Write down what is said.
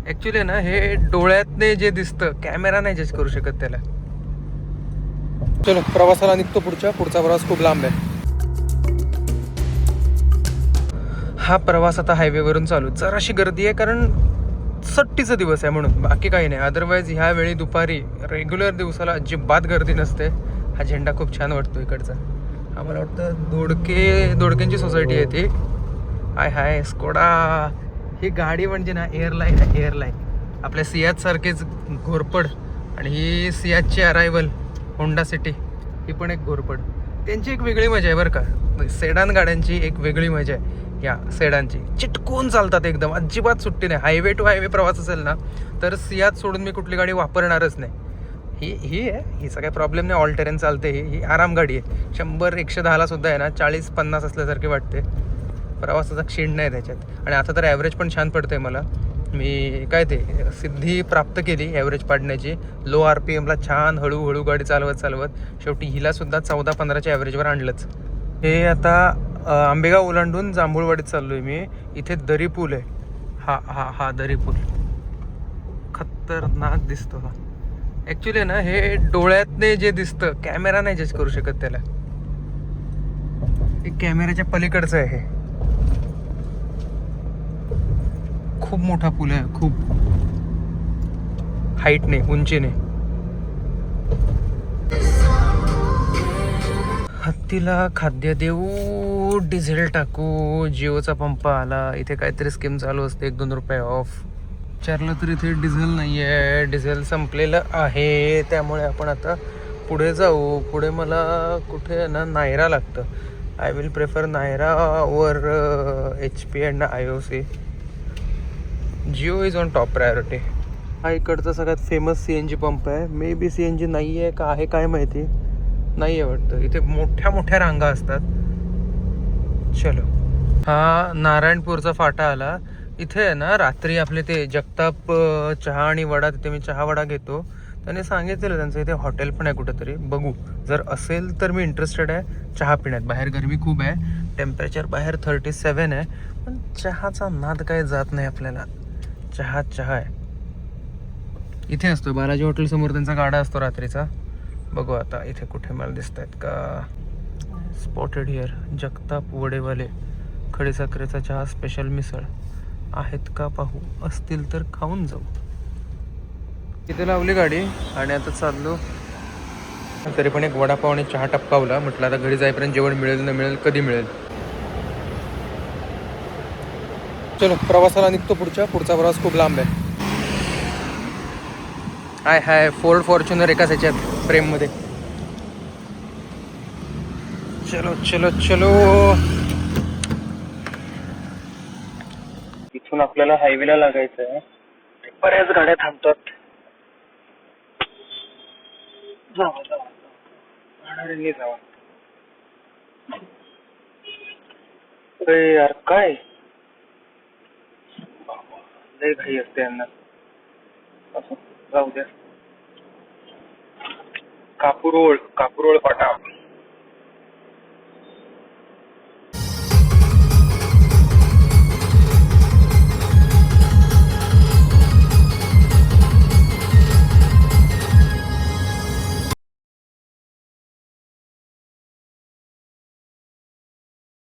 Actually ना हे डोळ्यातने जे दिसतं कॅमेरा नाही जज करू शकत त्याला. चलो प्रवासाला निघतो. पुढचा प्रवास खूप लांब आहे. हा प्रवास आता हायवेवरून चालू. जराशी गर्दी आहे कारण सट्टीचा दिवस आहे म्हणून, बाकी काही नाही. अदरवाईज ह्या वेळी दुपारी रेग्युलर दिवसाला अजिबात गर्दी नसते. हा झेंडा खूप छान वाटतो इकडचा. हा मला वाटतं दोडकेंची सोसायटी आहे ती. हाय हाय स्कोडा. ही गाडी म्हणजे ना एअरलाईन आहे, एअरलाईन. आपल्या सियाज सारखेच घोरपड. आणि ही सियाजची अरायवल होंडा सिटी, ही पण एक घोरपड. त्यांची एक वेगळी मजा आहे बरं का. सेडान गाड्यांची एक वेगळी मजा आहे. या सेडांची चिटकून चालतात एकदम, अजिबात सुट्टी नाही. हायवे टू हायवे प्रवास असेल ना तर सियाज सोडून मी कुठली गाडी वापरणारच नाही. ही आहे, हिचा काही प्रॉब्लेम नाही. ऑल टेरेन चालते. ही आराम गाडी आहे. 100-110ला सुद्धा आहे ना 40-50 असल्यासारखी वाटते. प्रवासाचा क्षीण नाही त्याच्यात. आणि आता तर ॲव्हरेज पण छान पडतंय मला. मी काय ते सिद्धी प्राप्त केली ॲव्हरेज पाडण्याची. लो RPMला छान हळूहळू गाडी चालवत शेवटी हिला सुद्धा 14-15च्या ॲव्हरेजवर आणलंच. हे आता आंबेगाव ओलांडून जांभूळवाडीत चाललोय मी. इथे दरी पूल आहे. हा दरी पूल खतरनाक दिसतो हा. ऍक्च्युली ना हे डोळ्यातने जे दिसतं कॅमेरा नाही जज करू शकत त्याला. एक कॅमेऱ्याच्या पलीकडचं आहे हे. खूप मोठा पूल आहे, खूप हाईटने, उंचीने. हत्तीला खाद्य देऊ, डिझेल टाकू. जिओचा पंप आला. इथे काहीतरी स्कीम चालू असते, 1-2 रुपये ऑफ. विचारलं तर इथे डिझेल नाही आहे, डिझेल संपलेलं आहे. त्यामुळे आपण आता पुढे जाऊ. पुढे मला कुठे ना नायरा लागतं. I will prefer Nayara over HP and IOC. Jio is on top priority. हा इकडचा सगळ्यात फेमस CNG पंप आहे. मे बी CNG नाही आहे का आहे काय माहिती, नाही आहे वाटतं. इथे मोठ्या मोठ्या रांगा असतात. चलो, हा नारायणपूरचा फाटा आला. इथे आहे ना रात्री आपले ते जगताप चहा आणि वडा, तिथे मी चहा वडा घेतो. त्याने सांगितलेलं त्यांचं इथे हॉटेल पण आहे कुठेतरी. बघू, जर असेल तर मी इंटरेस्टेड आहे चहा पिण्यात. बाहेर गरमी खूप आहे, टेम्परेचर बाहेर 37 आहे. पण चहाचा नाद काय जात नाही आपल्याला. चहा आहे. इथे असतो बालाजी हॉटेल समोर त्यांचा गाडा असतो रात्रीचा. बघू आता इथे कुठे मला दिसत आहेत का. स्पॉटेड हिअर जगताप वडेवाले खडीसाखरेचा चहा स्पेशल मिसळ आहेत का पाहू. असतील तर खाऊन जाऊ. इथे लावली गाडी आणि आता चाललो. तरी पण एक वडापाव आणि चहा टपकावला. म्हटलं आता घरी जाईपर्यंत जेवण मिळेल न मिळेल, कधी मिळेल. चलो प्रवासाला निघतो. पुढचा प्रवास खूप लांब आहे. हाय फोर्ड फॉर्च्युनर एकाच ह्याच्यात फ्रेममध्ये. चलो. इथून आपल्याला हायवेला लागायचं आहे. बऱ्याच गाड्या थांबतात. जावा गाड्यांनी जावा. अरे यार काय लय घाई असते यांना. असं जाऊ द्या. कापुरोळ फाटा.